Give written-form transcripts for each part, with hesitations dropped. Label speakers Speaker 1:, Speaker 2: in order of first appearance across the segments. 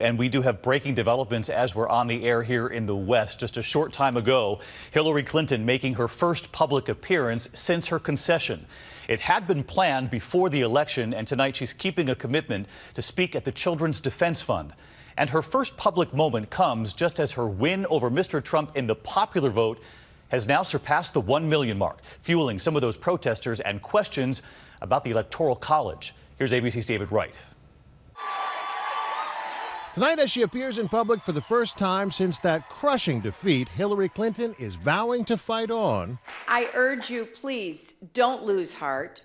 Speaker 1: And we do have breaking developments as we're on the air here in the West. Just a short time ago, Hillary Clinton making her first public appearance since her concession. It had been planned before the election, and tonight she's keeping a commitment to speak at the Children's Defense Fund. And her first public moment comes just as her win over Mr. Trump in the popular vote has now surpassed the 1 million mark, fueling some of those protesters and questions about the Electoral College. Here's ABC's David Wright.
Speaker 2: Tonight, as she appears in public for the first time since that crushing defeat, Hillary Clinton is vowing to fight on.
Speaker 3: I urge you, please, don't lose heart.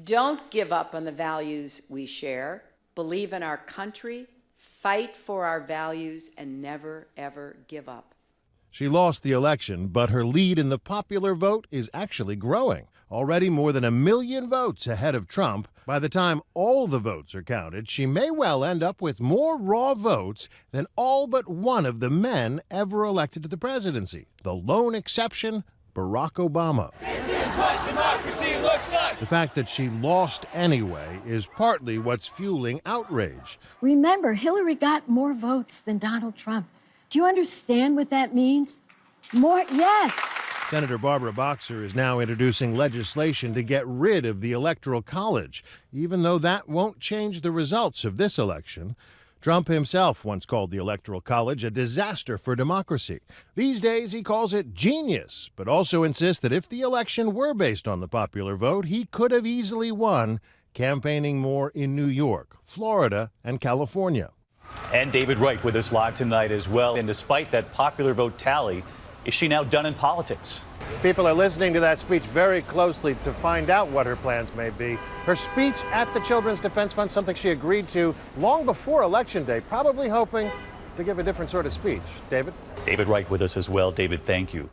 Speaker 3: Don't give up on the values we share. Believe in our country, fight for our values, and never, ever give up.
Speaker 2: She lost the election, but her lead in the popular vote is actually growing. Already more than 1 million votes ahead of Trump. By the time all the votes are counted, she may well end up with more raw votes than all but one of the men ever elected to the presidency. The lone exception, Barack Obama.
Speaker 4: This is what democracy looks like.
Speaker 2: The fact that she lost anyway is partly what's fueling outrage.
Speaker 5: Remember, Hillary got more votes than Donald Trump. Do you understand what that means? More, yes.
Speaker 2: Senator Barbara Boxer is now introducing legislation to get rid of the Electoral College, even though that won't change the results of this election. Trump himself once called the Electoral College a disaster for democracy. These days, he calls it genius, but also insists that if the election were based on the popular vote, he could have easily won, campaigning more in New York, Florida, and California.
Speaker 1: And David Wright with us live tonight as well. And despite that popular vote tally, is she now done in politics?
Speaker 2: People are listening to that speech very closely to find out what her plans may be. Her speech at the Children's Defense Fund, something she agreed to long before Election Day, probably hoping to give a different sort of speech. David?
Speaker 1: David Wright with us as well. David, thank you.